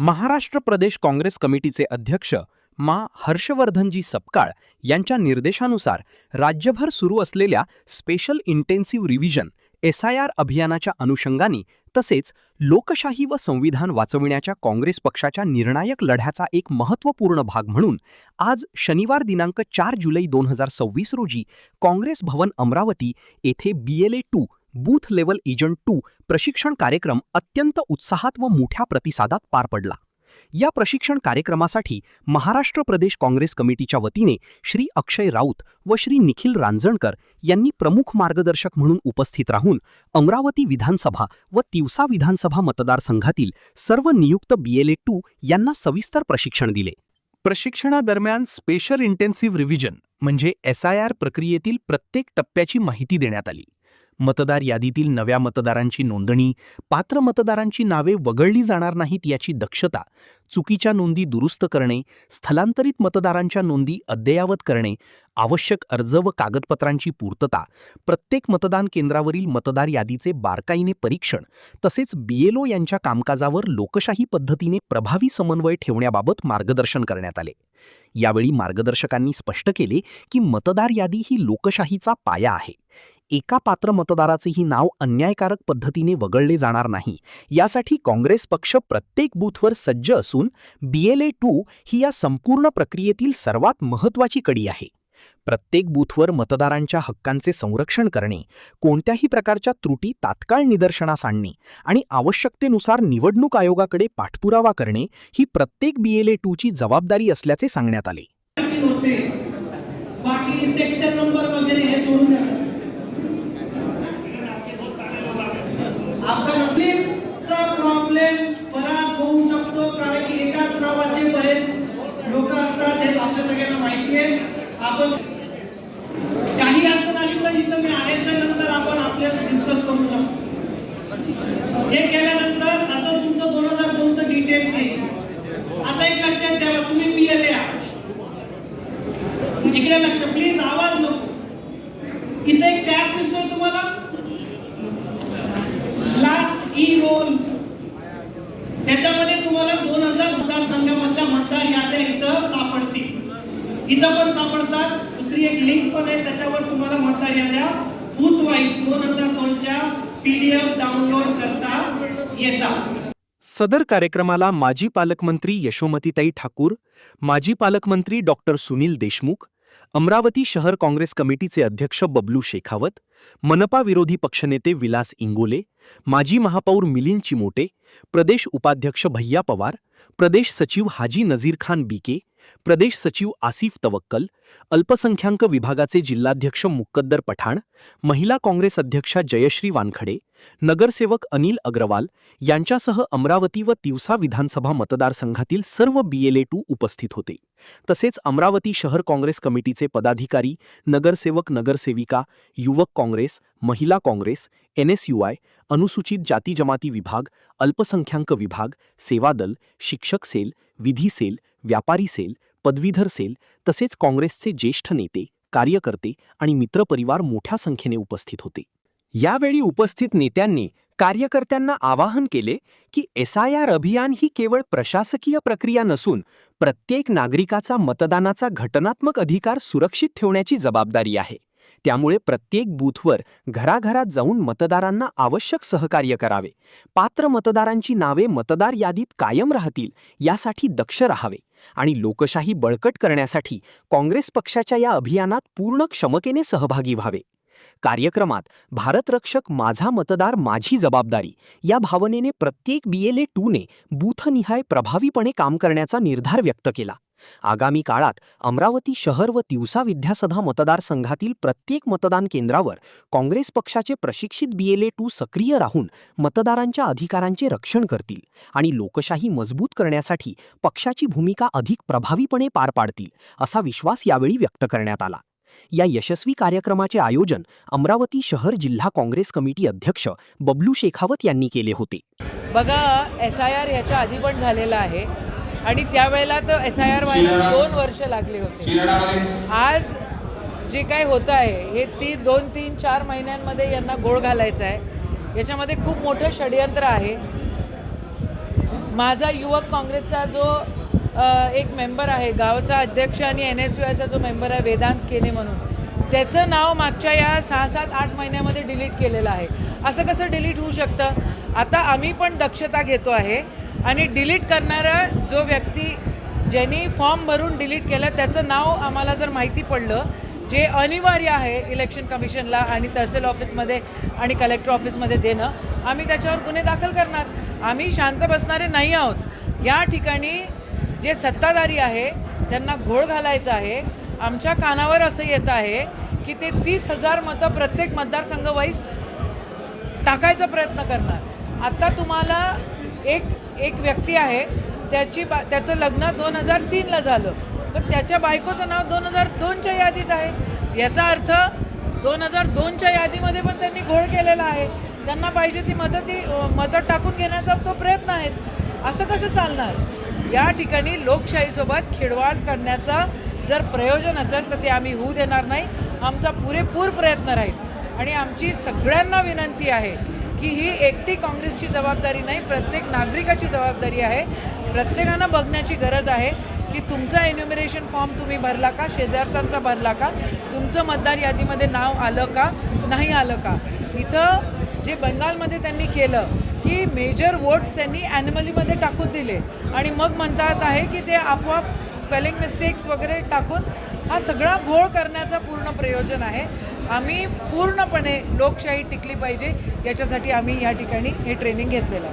महाराष्ट्र प्रदेश काँग्रेस कमिटीचे अध्यक्ष मा हर्षवर्धनजी सपकाळ यांच्या निर्देशानुसार राज्यभर सुरू असलेल्या स्पेशल इंटेन्सिव्ह रिव्हिजन SIR अभियानाच्या अनुषंगाने तसेच लोकशाही व संविधान वाचविण्याच्या काँग्रेस पक्षाच्या निर्णायक लढ्याचा एक महत्त्वपूर्ण भाग म्हणून आज शनिवार दिनांक 4 जुलै 2026 रोजी काँग्रेस भवन अमरावती येथे BLA 2 बूथ लेवल एजंट 2 प्रशिक्षण कार्यक्रम अत्यंत उत्साहात व मोठ्या प्रतिसादात पार पडला। या प्रशिक्षण कार्यक्रमासाठी महाराष्ट्र प्रदेश काँग्रेस कमिटीच्या वतीने श्री अक्षय राऊत व श्री निखिल रांजणकर यांनी प्रमुख मार्गदर्शक म्हणून उपस्थित राहून अमरावती विधानसभा व तिवसा विधानसभा मतदारसंघातील सर्व नियुक्त BLA 2 यांना सविस्तर प्रशिक्षण दिले। प्रशिक्षणादरम्यान स्पेशल इंटेन्सिव्ह रिव्हिजन म्हणजे SIR प्रक्रियेतील प्रत्येक टप्प्याची माहिती देण्यात आली। मतदार यादीतील नव्या मतदारांची नोंदणी, पात्र मतदारांची नावे वगळली जाणार नाहीत याची दक्षता, चुकीच्या नोंदी दुरुस्त करणे, स्थलांतरित मतदारांच्या नोंदी अद्ययावत करणे, आवश्यक अर्ज व कागदपत्रांची पूर्तता, प्रत्येक मतदान केंद्रावरील मतदार यादीचे बारकाईने परीक्षण तसेच BLO यांच्या कामकाजावर लोकशाही पद्धतीने प्रभावी समन्वय ठेवण्याबाबत मार्गदर्शन करण्यात आले। यावेळी मार्गदर्शकांनी स्पष्ट केले की मतदार यादी ही लोकशाहीचा पाया आहे। एका पात्र मतदाराचेही नाव अन्यायकारक पद्धतीने वगळले जाणार नाही यासाठी काँग्रेस पक्ष प्रत्येक बूथवर सज्ज असून BLA 2 ही या संपूर्ण प्रक्रियेतील सर्वात महत्त्वाची कडी आहे। प्रत्येक बूथवर मतदारांच्या हक्कांचे संरक्षण करणे, कोणत्याही प्रकारच्या त्रुटी तात्काळ निदर्शनास आणणे आणि आवश्यकतेनुसार निवडणूक आयोगाकडे पाठपुरावा करणे ही प्रत्येक BLA 2 ची जबाबदारी असल्याचे सांगण्यात आले। बाकी सेक्शन नंबर वगैरे हे सोडून द्या। अपडेट्सचा प्रॉब्लेम बराच होऊ शकतो कारण की एकाच नावाचे बरेच लोक असतात हे आपल्या सगळ्यांना माहिती आहे। आपण काही अडचण आली तर इथं मी आहेच्या नंतर आपण आपल्याला डिस्कस करू शकतो। हे केल्यानंतर असं तुमचं 2002 चं डिटेल्स येईल। आता एक लक्षात ठेवा, तुम्ही BLA इकडे लक्ष प्लीज, आवाज नको। इथे एक टॅब दिसतोय तुम्हाला, लास्ट रोल, त्याच्यामध्ये तुम्हाला 2000 मतदारसंघामधल्या मतदार याद्या इथं सापडतील। इथं पण सापडतात। दुसरी एक लिंक पण आहे, त्याच्यावर तुम्हाला मतदार याद्या बूथ वाईज 2002 च्या PDF डाउनलोड करता येतात। सदर कार्यक्रमाला माजी पालकमंत्री यशोमतीताई ठाकूर, माजी पालकमंत्री डॉक्टर सुनील देशमुख, अमरावती शहर काँग्रेस कमिटीचे अध्यक्ष बबलू शेखावत, मनपा विरोधी पक्षनेते विलास इंगोले, माजी महापौर मिलिंद चिमोटे, प्रदेश उपाध्यक्ष भैया पवार, प्रदेश सचिव हाजी नजीर खान बीके, प्रदेश सचिव आसिफ तवक्कल, अल्पसंख्याक विभागाचे जिल्हाध्यक्ष मुक्कद्दर पठाण, महिला काँग्रेस अध्यक्षा जयश्री वानखडे, नगरसेवक अनिल अग्रवाल यांच्यासह अमरावती व तिवसा विधानसभा मतदारसंघातील सर्व BLA 2 उपस्थित होते। तसेच अमरावती शहर काँग्रेस कमिटीचे पदाधिकारी, नगरसेवक नगरसेविका, युवक काँग्रेस, महिला काँग्रेस, NSUI, अनुसूचित जाती जमाती विभाग, अल्पसंख्याक विभाग, सेवा दल, शिक्षक सेल, विधी सेल, व्यापारी सेल, पदवीधर सेल तसेच काँग्रेसचे ज्येष्ठ नेते, कार्यकर्ते आणि मित्रपरिवार मोठ्या संख्येने उपस्थित होते। यावेळी उपस्थित नेत्यांनी कार्यकर्त्यांना आवाहन केले की SIR अभियान ही केवळ प्रशासकीय प्रक्रिया नसून प्रत्येक नागरिकाचा मतदानाचा घटनात्मक अधिकार सुरक्षित ठेवण्याची जबाबदारी आहे। त्यामुळे प्रत्येक बूथवर घराघरात जाऊन मतदारांना आवश्यक सहकार्य करावे, पात्र मतदारांची नावे मतदार यादीत कायम राहतील यासाठी दक्ष राहावे आणि लोकशाही बळकट करण्यासाठी काँग्रेस पक्षाच्या या अभियानात पूर्ण क्षमतेने सहभागी व्हावे। कार्यक्रमात भारतरक्षक माझा मतदार माझी जबाबदारी या भावनेने प्रत्येक BLA 2 ने बूथनिहाय प्रभावीपणे काम करण्याचा निर्धार व्यक्त केला। आगामी काळात अमरावती शहर व तिवसा विद्यासभा मतदारसंघातील प्रत्येक मतदान केंद्रावर काँग्रेस पक्षाचे प्रशिक्षित BLA 2 सक्रिय राहून मतदारांच्या अधिकारांचे रक्षण करतील आणि लोकशाही मजबूत करण्यासाठी पक्षाची भूमिका अधिक प्रभावीपणे पार पाडतील असा विश्वास यावेळी व्यक्त करण्यात आला। या यशस्वी कार्यक्रमाचे आयोजन अमरावती शहर जिल्हा काँग्रेस कमिटी अध्यक्ष बबलू शेखावत यांनी केले होते। बघा, SIR याच्या आधी पण झालेला आहे आणि त्यावेळेला तर SIR व्हायला 2 वर्ष लागले होते। आज जे काय होत आहे हे 2, 3, 4 महिन्यांमध्ये यांना गोळ घालायचा आहे। याच्यामध्ये खूप मोठं षडयंत्र आहे। माझा युवक काँग्रेसचा जो एक मेंबर आहे, गावचा अध्यक्ष आणि NSUIचा जो मेंबर आहे वेदांत केने म्हणून, त्याचं नाव मागच्या या 6-7-8 महिन्यामध्ये डिलीट केलेलं आहे. असं कसं डिलीट होऊ शकतं? आता आम्ही पण दक्षता घेतो आहे आणि डिलीट करणारा जो व्यक्ती ज्यांनी फॉर्म भरून डिलीट केलं त्याचं नाव आम्हाला जर माहिती पडलं, जे अनिवार्य आहे इलेक्शन कमिशनला आणि तहसील ऑफिसमध्ये आणि कलेक्टर ऑफिसमध्ये देणं, आम्ही त्याच्यावर गुन्हे दाखल करणार. आम्ही शांत बसणारे नाही आहोत. या ठिकाणी जे सत्ताधारी आहे त्यांना घोळ घालायचा आहे. आमच्या कानावर असं येत आहे की ते 30,000 मतं प्रत्येक मतदारसंघ वाईज टाकायचा प्रयत्न करणार. आत्ता तुम्हाला एक व्यक्ती आहे, त्याचं लग्न 2003ला झालं, पण त्याच्या बायकोचं नाव 2002च्या यादीत आहे. याचा अर्थ 2002च्या यादीमध्ये पण त्यांनी घोळ केलेला आहे. त्यांना पाहिजे ती मतं टाकून घेण्याचा तो प्रयत्न आहे. असं कसं चालणार? या ठिकाणी लोकशाहीसोबत खेळवाड करण्याचा जर प्रयोजन असेल तर ते आम्ही होऊ देणार नाही. आमचा पुरेपूर प्रयत्न राहील आणि आमची सगळ्यांना विनंती आहे की ही एकटी काँग्रेसची जबाबदारी नाही, प्रत्येक नागरिकाची जबाबदारी आहे. प्रत्येकानं बघण्याची गरज आहे की तुमचा एन्युमरेशन फॉर्म तुम्ही भरला का, शेजारच्यांचा भरला का, तुमचं मतदार यादीमध्ये नाव आलं का, नाही आलं का. इथं जे बंगालमध्ये त्यांनी केलं की मेजर वोट्स त्यांनी ॲनिमलीमध्ये टाकून दिले आणि मग म्हणतात आहे की ते आपोआप स्पेलिंग मिस्टेक्स वगैरे टाकून हा सगळा घोळ करण्याचा पूर्ण प्रयोजन आहे. आम्ही पूर्णपणे लोकशाही टिकली पाहिजे याच्यासाठी आम्ही या ठिकाणी हे ट्रेनिंग घेतलेलं आहे.